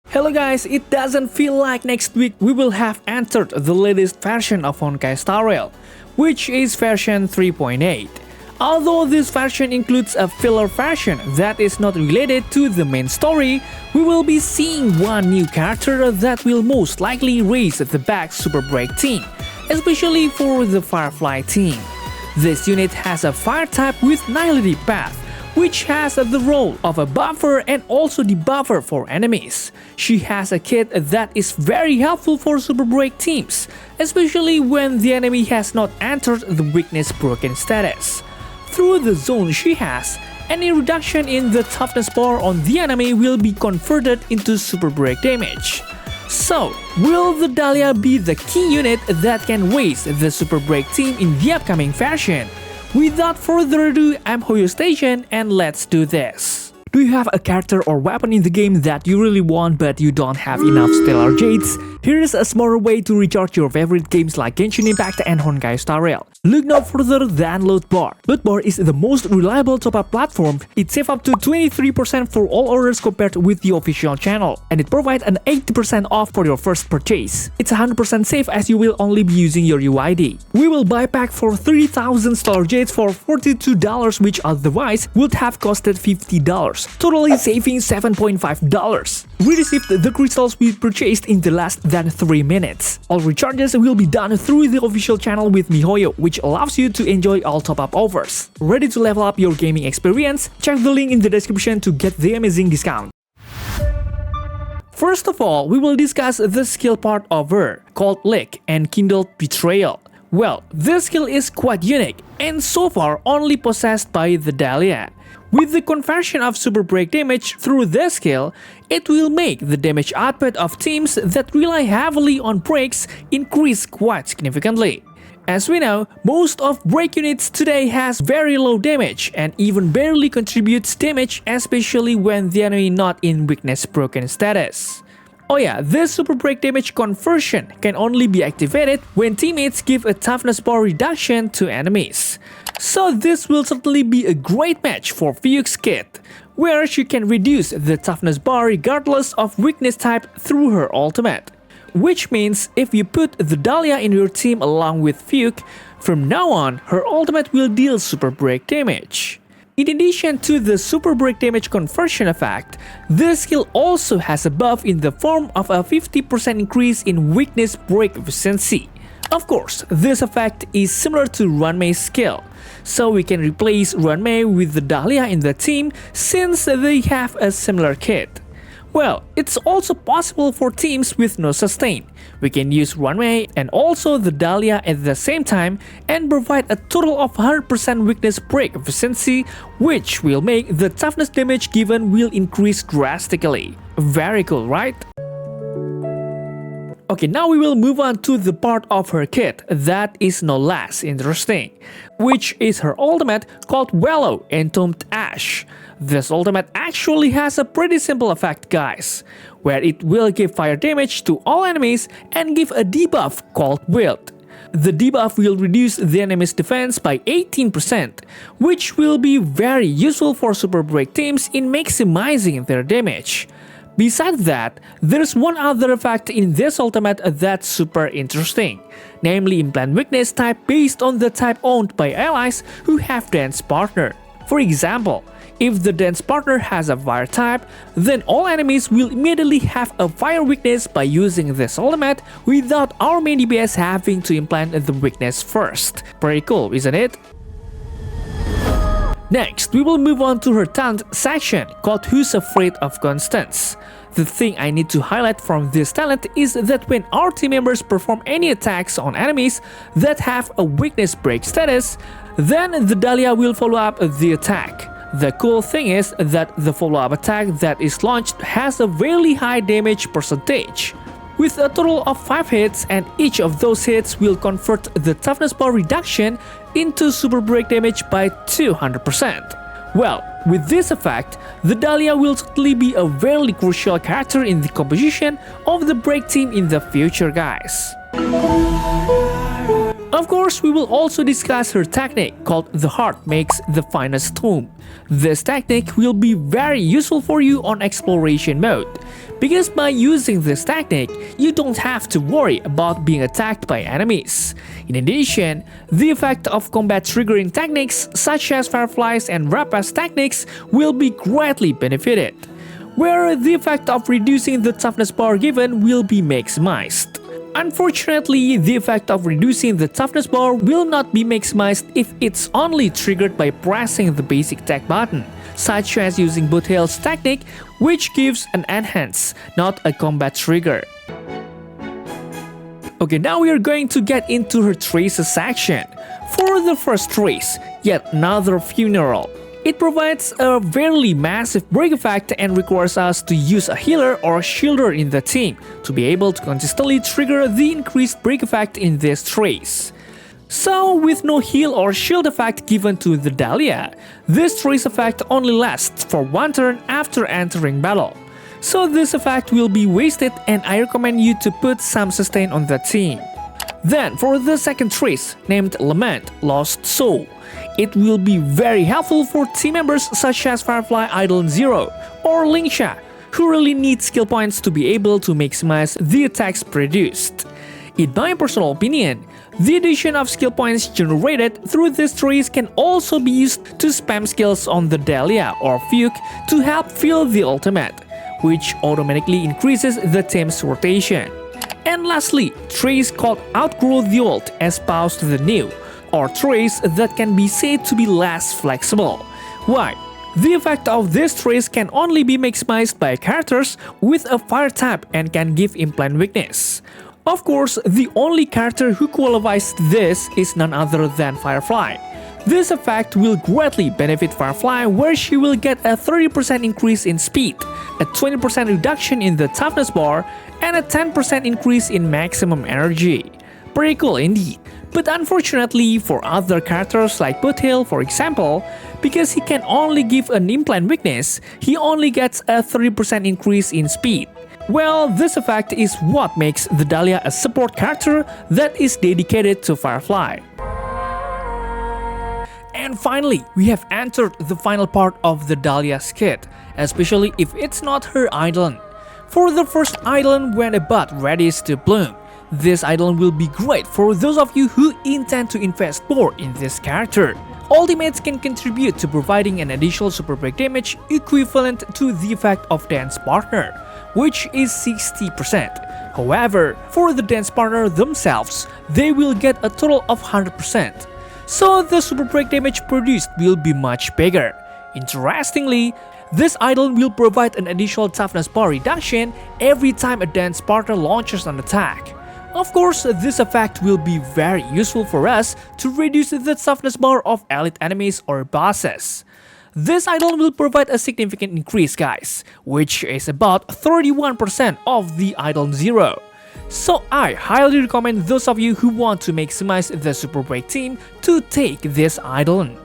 Hello guys, it doesn't feel like next week we will have entered the latest version of Honkai Star Rail, which is version 3.8. Although this version includes a filler version that is not related to the main story, we will be seeing one new character that will most likely raise the back Super Break team, especially for the Firefly team. This unit has a fire type with Nihility Path, which has the role of a buffer and also debuffer for enemies. She has a kit that is very helpful for Super Break teams, especially when the enemy has not entered the weakness broken status. Through the zone she has, any reduction in the toughness bar on the enemy will be converted into Super Break damage. So, will the Dahlia be the key unit that can raise the Super Break team in the upcoming version? Without further ado, I'm Hoyostation and let's do this. Do you have a character or weapon in the game that you really want but you don't have enough stellar jades? Here's a smarter way to recharge your favorite games like Genshin Impact and Honkai Star Rail. Look no further than Lootbar. Lootbar is the most reliable top-up platform. It saves up to 23% for all orders compared with the official channel, and it provides an 80% off for your first purchase. It's 100% safe as you will only be using your UID. We will buy pack for 3000 stellar jades for $42, which otherwise would have costed $50, totally saving $7.5. We received the crystals we purchased in the less than 3 minutes. All recharges will be done through the official channel with miHoyo, which allows you to enjoy all top-up offers. Ready to level up your gaming experience? Check the link in the description to get the amazing discount. First of all, we will discuss the skill part of her, called Lick and Kindled Betrayal. Well, this skill is quite unique, and so far only possessed by the Dahlia. With the conversion of Super Break damage through this skill, it will make the damage output of teams that rely heavily on breaks increase quite significantly. As we know, most of break units today has very low damage and even barely contributes damage, especially when the enemy not in weakness broken status. Oh yeah, this Super Break damage conversion can only be activated when teammates give a toughness bar reduction to enemies. So this will certainly be a great match for Fuchs kit, where she can reduce the toughness bar regardless of weakness type through her ultimate. Which means if you put the Dahlia in your team along with Fuchs, from now on her ultimate will deal Super Break damage. In addition to the Super Break damage conversion effect, this skill also has a buff in the form of a 50% increase in weakness break efficiency. Of course, this effect is similar to Runmay's skill, so we can replace Runmay with the Dahlia in the team since they have a similar kit. Well, it's also possible for teams with no sustain. We can use Runmay and also the Dahlia at the same time and provide a total of 100% weakness break efficiency, which will make the toughness damage given will increase drastically. Very cool, right? Okay, now we will move on to the part of her kit that is no less interesting, which is her ultimate called Wallow Entombed Ash. This ultimate actually has a pretty simple effect, guys, where it will give fire damage to all enemies and give a debuff called Wild. The debuff will reduce the enemy's defense by 18%, which will be very useful for Super Break teams in maximizing their damage. Besides that, there's one other effect in this ultimate that's super interesting, namely implant weakness type based on the type owned by allies who have dance partner. For example, if the dance partner has a fire type, then all enemies will immediately have a fire weakness by using this ultimate without our main DPS having to implant the weakness first. Pretty cool, isn't it? Next, we will move on to her talent section called Who's Afraid of Constance. The thing I need to highlight from this talent is that when our team members perform any attacks on enemies that have a weakness break status, then the Dahlia will follow up the attack. The cool thing is that the follow-up attack that is launched has a really high damage percentage, with a total of 5 hits, and each of those hits will convert the toughness bar reduction into Super Break damage by 200%. Well, with this effect, the Dahlia will certainly be a very crucial character in the composition of the break team in the future, guys. Of course, we will also discuss her technique called The Heart Makes the Finest Tomb. This technique will be very useful for you on exploration mode, because by using this technique, you don't have to worry about being attacked by enemies. In addition, the effect of combat triggering techniques such as Firefly's and Rappa's techniques will be greatly benefited, where the effect of reducing the toughness bar given will be maximized. Unfortunately, the effect of reducing the toughness bar will not be maximized if it's only triggered by pressing the basic attack button, such as using Bothail's technique, which gives an enhance, not a combat trigger. Okay, now we are going to get into her traces section. For the first trace, yet another funeral. It provides a fairly massive break effect and requires us to use a healer or shielder in the team to be able to consistently trigger the increased break effect in this trace. So, with no heal or shield effect given to the Dahlia, this trace effect only lasts for one turn after entering battle. So this effect will be wasted and I recommend you to put some sustain on the team. Then for the second trace, named Lament Lost Soul, it will be very helpful for team members such as Firefly EIDOLON 0 or Lingsha, who really need skill points to be able to maximize the attacks produced. In my personal opinion, the addition of skill points generated through this trace can also be used to spam skills on the Dahlia or Fuke to help fill the ultimate, which automatically increases the team's rotation. And lastly, trace called Outgrow the Old Espouse the New, or trace that can be said to be less flexible. Why? The effect of this trace can only be maximized by characters with a fire type and can give implant weakness. Of course, the only character who qualifies this is none other than Firefly. This effect will greatly benefit Firefly, where she will get a 30% increase in speed, a 20% reduction in the toughness bar, and a 10% increase in maximum energy. Pretty cool indeed. But unfortunately for other characters like Bothail for example, because he can only give an implant weakness, he only gets a 30% increase in speed. Well, this effect is what makes the Dahlia a support character that is dedicated to Firefly. And finally, we have entered the final part of the Dahlia's kit, especially if it's not her Eidolon. For the first Eidolon when a bud readies to bloom, this Eidolon will be great for those of you who intend to invest more in this character. Ultimates can contribute to providing an additional super break damage equivalent to the effect of Dance Partner, which is 60%. However, for the Dance Partner themselves, they will get a total of 100%. So the super break damage produced will be much bigger. Interestingly, this Eidolon will provide an additional toughness bar reduction every time a Dance Partner launches an attack. Of course, this effect will be very useful for us to reduce the toughness bar of elite enemies or bosses. This Eidolon will provide a significant increase, guys, which is about 31% of the Eidolon 0. So I highly recommend those of you who want to maximize the super break team to take this Eidolon.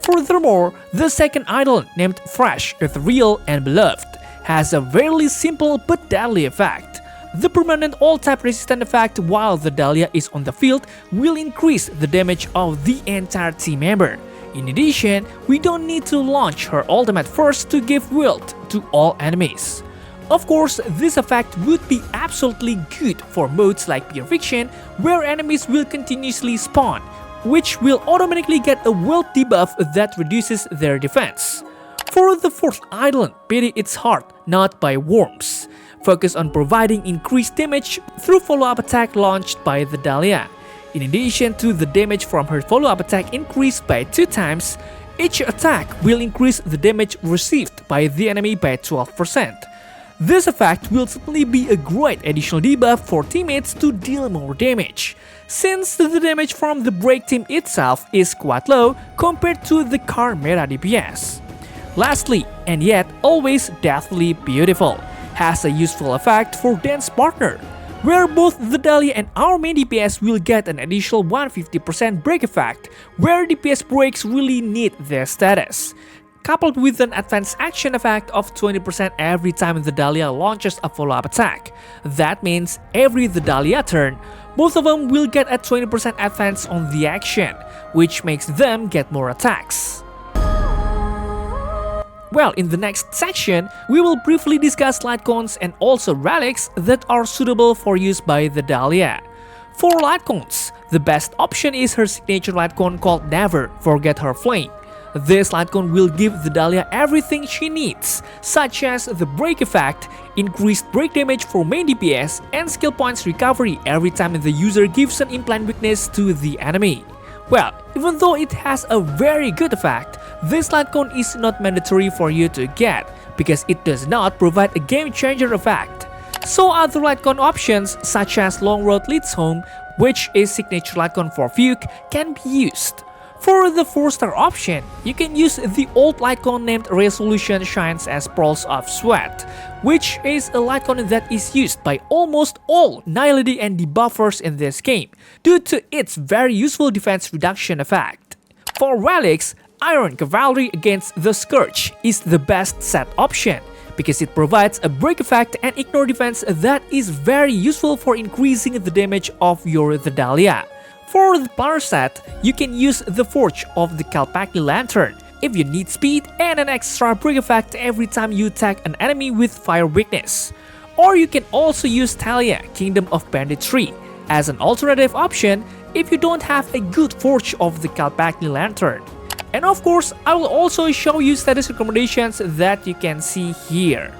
Furthermore, the second Eidolon, named Fresh, Ethereal, and Beloved, has a very simple but deadly effect. The permanent all-type resistant effect while the Dahlia is on the field will increase the damage of the entire team member. In addition, we don't need to launch her ultimate first to give wield to all enemies. Of course, this effect would be absolutely good for modes like Pure Fiction, where enemies will continuously spawn, which will automatically get a wield debuff that reduces their defense. For the fourth Eidolon, pity its heart, not by worms. Focus on providing increased damage through follow-up attack launched by the Dahlia. In addition to the damage from her follow-up attack increased by 2 times, each attack will increase the damage received by the enemy by 12%. This effect will certainly be a great additional debuff for teammates to deal more damage, since the damage from the break team itself is quite low compared to the car meta DPS. Lastly, and yet always deathly beautiful, has a useful effect for Dance Partner, where both the Dahlia and our main DPS will get an additional 150% break effect, where DPS breaks really need their status. coupled with an advanced action effect of 20% every time the Dahlia launches a follow-up attack. That means every the Dahlia turn, both of them will get a 20% advance on the action, which makes them get more attacks. Well, in the next section, we will briefly discuss light cones and also relics that are suitable for use by the Dahlia. For light cones, the best option is her signature light cone called Never Forget Her Flame. This light cone will give the Dahlia everything she needs, such as the break effect, increased break damage for main DPS, and skill points recovery every time the user gives an implant weakness to the enemy. Well, even though it has a very good effect, this light cone is not mandatory for you to get, because it does not provide a game changer effect. So other light cone options such as Long Road Leads Home, which is signature light cone for Fuke, can be used. For the 4-star option, you can use the old light cone named Resolution Shines as Pearls of Sweat, which is a light cone that is used by almost all Nihility and debuffers in this game, due to its very useful defense reduction effect. For relics, Iron Cavalry against the Scourge is the best set option, because it provides a break effect and ignore defense that is very useful for increasing the damage of your the Dahlia. For the planner set, you can use the Forge of the Kalpakni Lantern if you need speed and an extra break effect every time you attack an enemy with fire weakness. Or you can also use Dahlia, Kingdom of Banditry, as an alternative option if you don't have a good Forge of the Kalpakni Lantern. And of course, I will also show you status recommendations that you can see here.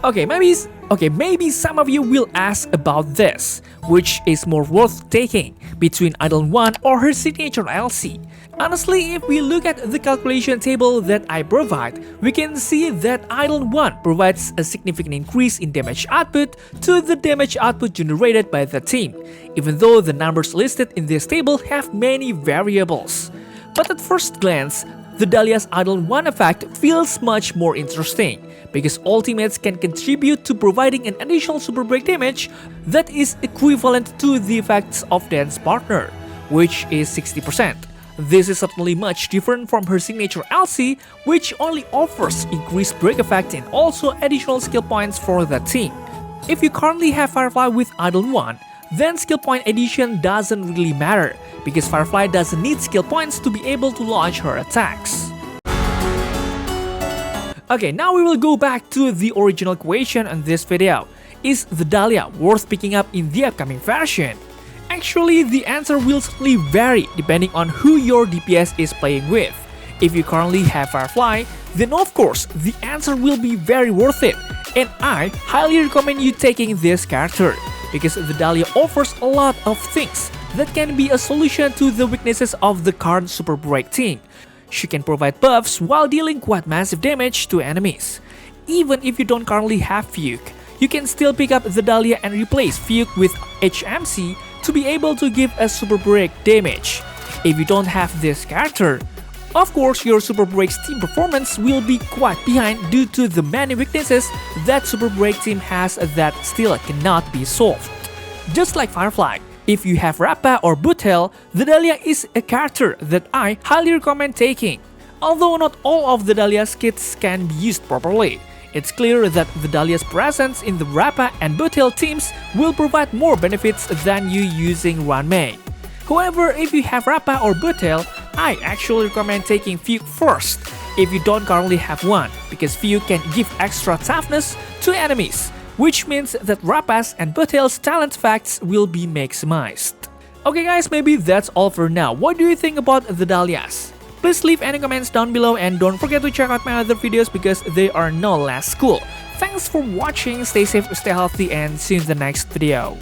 Okay, maybe some of you will ask about this, which is more worth taking between EIDOLON 1 or her signature LC. Honestly, if we look at the calculation table that I provide, we can see that EIDOLON 1 provides a significant increase in damage output to the damage output generated by the team, even though the numbers listed in this table have many variables. But at first glance, the Dahlia's EIDOLON 1 effect feels much more interesting, because ultimates can contribute to providing an additional super break damage that is equivalent to the effects of Dance Partner, which is 60%. This is certainly much different from her signature LC, which only offers increased break effect and also additional skill points for the team. If you currently have Firefly with EIDOLON 1, then skill point addition doesn't really matter, because Firefly doesn't need skill points to be able to launch her attacks. Okay, now we will go back to the original question in this video. Is the Dahlia worth picking up in the upcoming version? Actually, the answer will certainly vary depending on who your DPS is playing with. If you currently have Firefly, then of course, the answer will be very worth it, and I highly recommend you taking this character, because the Dahlia offers a lot of things that can be a solution to the weaknesses of the current super break team. She can provide buffs while dealing quite massive damage to enemies. Even if you don't currently have Fuke, you can still pick up the Dahlia and replace Fuke with HMC to be able to give a super break damage. If you don't have this character, of course your super break's team performance will be quite behind due to the many weaknesses that super break team has that still cannot be solved. Just like Firefly, if you have Rappa or Boothel, the Dahlia is a character that I highly recommend taking. Although not all of the Dahlia's kits can be used properly, it's clear that the Dahlia's presence in the Rappa and Boothel teams will provide more benefits than you using one main. However, if you have Rappa or Boothel, I actually recommend taking Fuke first if you don't currently have one, because Fuke can give extra toughness to enemies, which means that Rappa's and Boothel's talent effects will be maximized. Okay guys, maybe that's all for now. What do you think about the Dahlias? Please leave any comments down below and don't forget to check out my other videos because they are no less cool. Thanks for watching, stay safe, stay healthy, and see you in the next video.